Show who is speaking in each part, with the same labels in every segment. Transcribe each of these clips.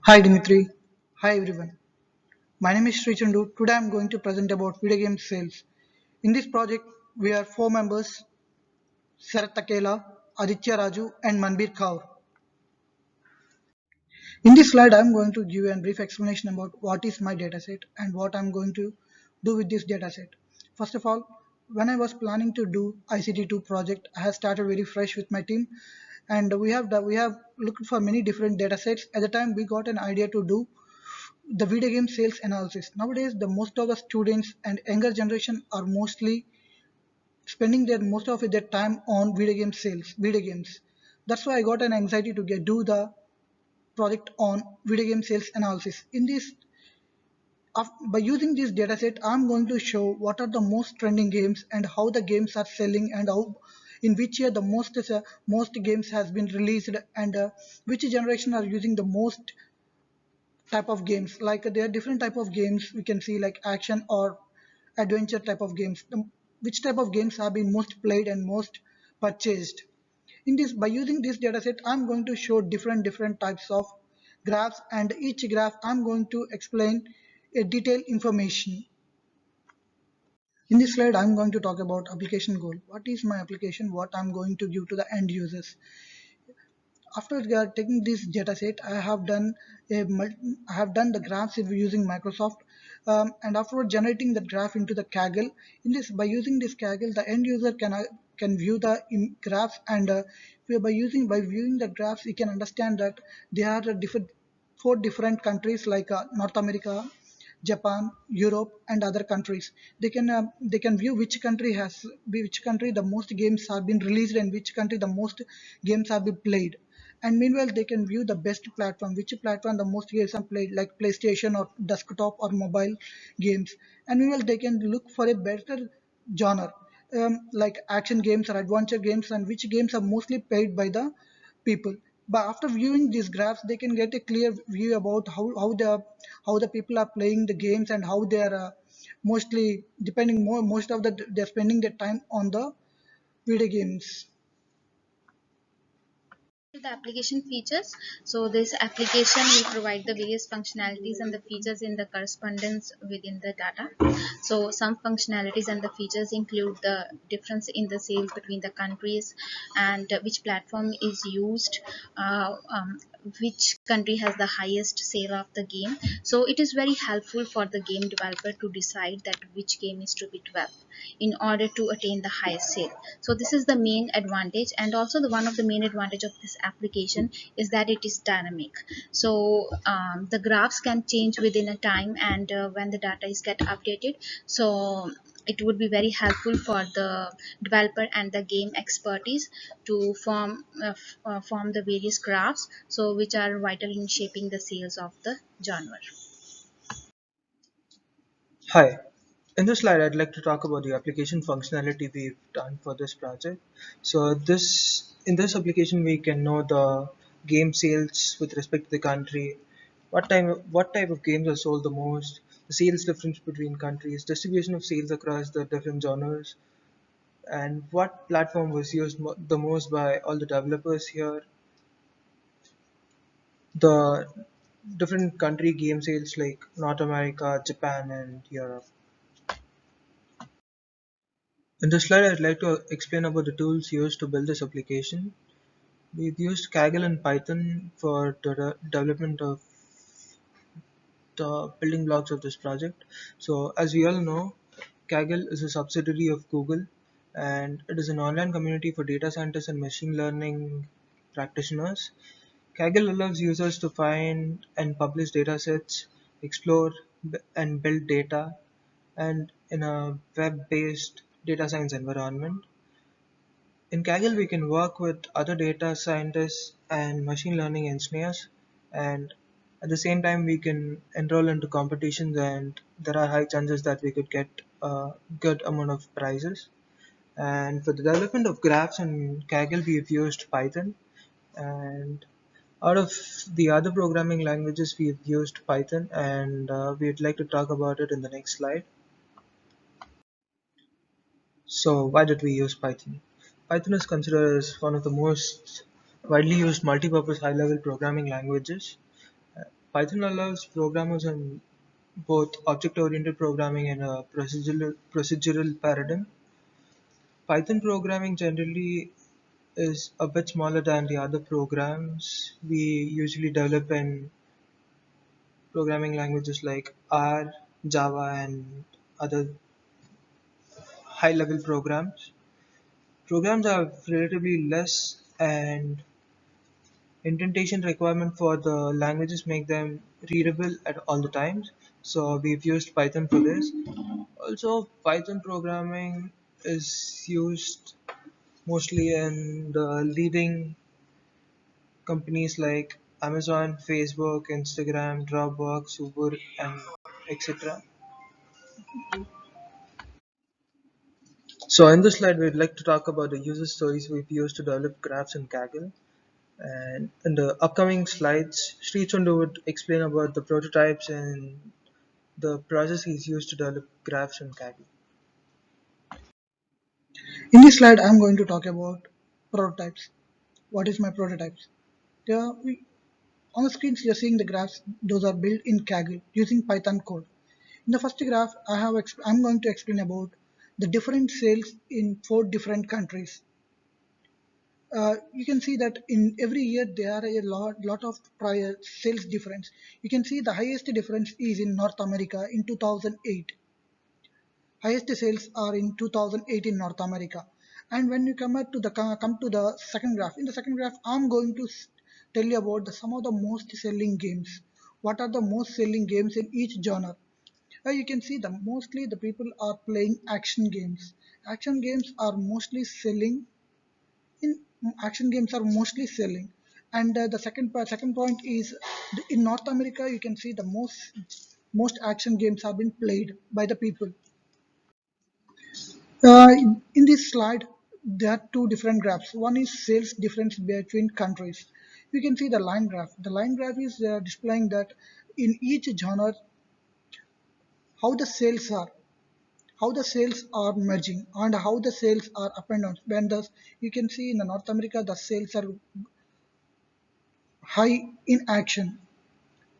Speaker 1: Hi Dimitri. Hi everyone. My name is Sri Chandu. Today I am going to present about video game sales. In this project, we are four members: Sarath Takela, Aditya Raju, and Manbir Kaur. In this slide, I am going to give you a brief explanation about what is my dataset and what I am going to do with this dataset. First of all, when I was planning to do ICT2 project, I have started very fresh with my team, and we have looked for many different datasets. At the time, we got an idea to do the video game sales analysis. Nowadays, the most of the students and younger generation are mostly spending their most of their time on video games. That's why I got an anxiety to do the project on video game sales analysis. In this, by using this dataset, I'm going to show what are the most trending games and how the games are selling and how in which year the most games has been released and which generation are using the most type of games. Like there are different type of games we can see, like action or adventure type of games. Which type of games have been most played and most purchased. In this, by using this dataset, I'm going to show different types of graphs, and each graph I'm going to explain a detailed information. In this slide, I'm going to talk about application goal. What is my application? What I'm going to give to the end users. After taking this dataset, I have done the graphs using Microsoft, and after generating the graph into the Kaggle. In this, by using this Kaggle, the end user can view the graphs, and by viewing the graphs, we can understand that there are different four different countries like North America, Japan, Europe, and other countries. They can view which country the most games have been released and which country the most games have been played. And meanwhile, they can view the best platform, which platform the most games are played, like PlayStation or desktop or mobile games. And meanwhile, they can look for a better genre, like action games or adventure games, and which games are mostly played by the people. But after viewing these graphs, they can get a clear view about how the people are playing the games and how they are mostly depending more most of they're spending their time on the video games.
Speaker 2: To the application features. So this application will provide the various functionalities and the features in the correspondence within the data. So some functionalities and the features include the difference in the sales between the countries and which platform is used, which country has the highest sale of the game. So it is very helpful for the game developer to decide that which game is to be developed in order to attain the highest sale. So this is the main advantage, and also the one of the main advantage of this application is that it is dynamic. So the graphs can change within a time, and when the data is get updated, so it would be very helpful for the developer and the game expertise to form the various graphs, so which are vital in shaping the sales of the genre.
Speaker 3: Hi, in this slide I'd like to talk about the application functionality we've done for this project. So in this application we can know the game sales with respect to the country, what type of games are sold the most, the sales difference between countries, distribution of sales across the different genres, and what platform was used the most by all the developers here, the different country game sales like North America, Japan, and Europe. In this slide, I'd like to explain about the tools used to build this application. We've used Kaggle and Python for the development of the building blocks of this project. So, as we all know, Kaggle is a subsidiary of Google, and it is an online community for data scientists and machine learning practitioners. Kaggle allows users to find and publish datasets, explore and build data, and in a web-based data science environment. In Kaggle, we can work with other data scientists and machine learning engineers, and at the same time, we can enroll into competitions, and there are high chances that we could get a good amount of prizes. And for the development of graphs in Kaggle, we've used Python, and out of the other programming languages, we've used Python, and we'd like to talk about it in the next slide. So why did we use Python? Python is considered as one of the most widely used multi-purpose high-level programming languages. Python allows programmers in both object-oriented programming and a procedural paradigm. Python programming generally is a bit smaller than the other programs we usually develop in programming languages like R, Java, and other high-level programs. Programs are relatively less, and indentation requirement for the languages make them readable at all the times. So we've used Python for this. Also, Python programming is used mostly in the leading companies like Amazon, Facebook, Instagram, Dropbox, Uber, and etc. So in this slide, we'd like to talk about the user stories we've used to develop graphs in Kaggle. And in the upcoming slides, Sri Chundu would explain about the prototypes and the processes used to develop graphs in Kaggle.
Speaker 1: In this slide, I'm going to talk about prototypes. What is my prototypes? They are, on the screens, you're seeing the graphs. Those are built in Kaggle using Python code. In the first graph, I'm going to explain about the different sales in 4 different countries. You can see that in every year there are a lot of prior sales difference. You can see the highest difference is in North America in 2008. Highest sales are in 2008 in North America. And when you come to the second graph, in the second graph, I'm going to tell you about some of the most selling games. What are the most selling games in each genre? You can see the mostly the people are playing action games. Action games are mostly selling in action games are mostly selling. And the second point is in North America you can see the most action games have been played by the people. uh, in this slide there are 2 different graphs. One is sales difference between countries. You can see the line graph. The line graph is displaying that in each genre how the sales are, merging and how the sales are up and down. When the you can see in the North America the sales are high in action,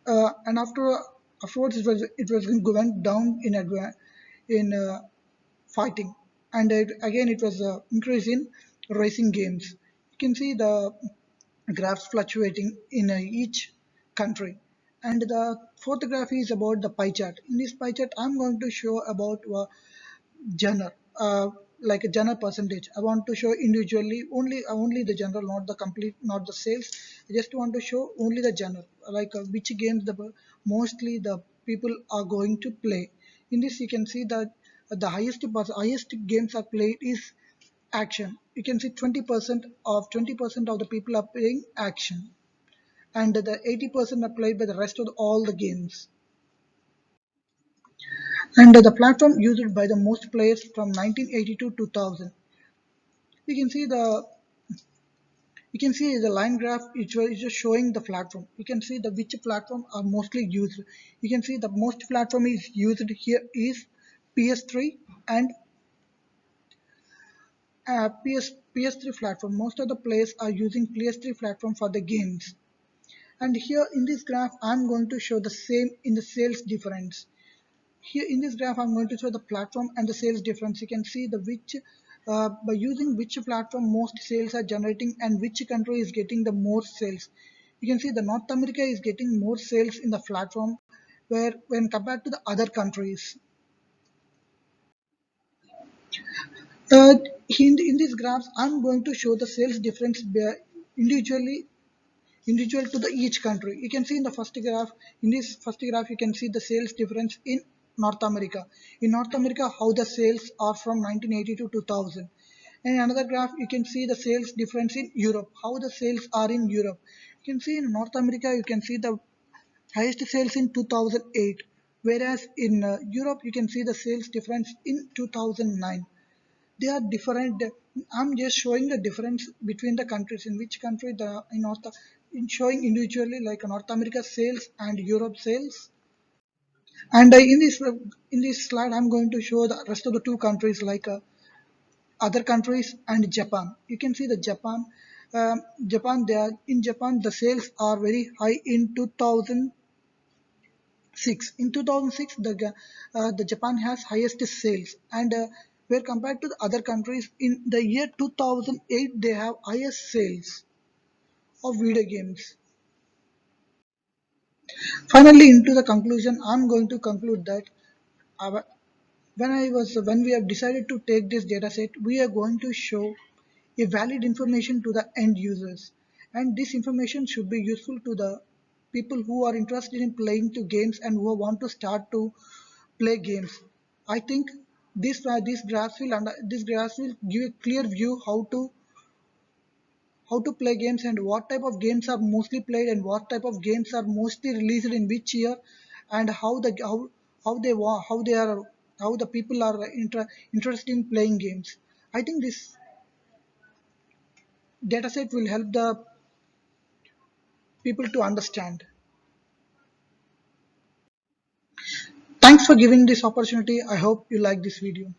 Speaker 1: and afterwards it was went down in fighting, and again it was increase in racing games. You can see the graphs fluctuating in each country. And the fourth graph is about the pie chart. In this pie chart I'm going to show about genre, like a genre percentage. I want to show individually only the genre, not the complete, not the sales. I just want to show only the genre, like which games mostly the people are going to play. In this you can see that the highest games are played is action. You can see 20% of the people are playing action, and the 80% are played by the rest of all the games. And the platform used by the most players from 1980 to 2000. You can see the line graph. It's just showing the platform. You can see the which platform are mostly used. You can see the most platform is used here is PS3 and PS3 platform. Most of the players are using PS3 platform for the games. And here in this graph, I'm going to show the same in the sales difference. Here in this graph I'm going to show the platform and the sales difference. You can see the which by using which platform most sales are generating and which country is getting the more sales. You can see the North America is getting more sales in the platform where when compared to the other countries. uh, in these graphs I'm going to show the sales difference individually individual to the each country. You can see in the first graph, in this first graph, you can see the sales difference in North America. In North America, how the sales are from 1980 to 2000. And in another graph, you can see the sales difference in Europe, how the sales are in Europe. You can see in North America, you can see the highest sales in 2008, whereas in Europe, you can see the sales difference in 2009. They are different. I'm just showing the difference between the countries, in which country the in North, in showing individually like North America sales and Europe sales. And in this slide I'm going to show the rest of the 2 countries, like other countries and Japan. You can see the Japan. Japan, they are in Japan the sales are very high in 2000. In 2006, the Japan has highest sales, and where compared to the other countries, in the year 2008 they have highest sales of video games. Finally, into the conclusion, I'm going to conclude that our, when we have decided to take this dataset, we are going to show a valid information to the end users, and this information should be useful to the people who are interested in playing to games and who want to start to play games. I think this graphs will give a clear view how to play games and what type of games are mostly played and what type of games are mostly released in which year, and how the people are interested in playing games. I think this dataset will help the people to understand. Thanks for giving this opportunity. I hope you like this video.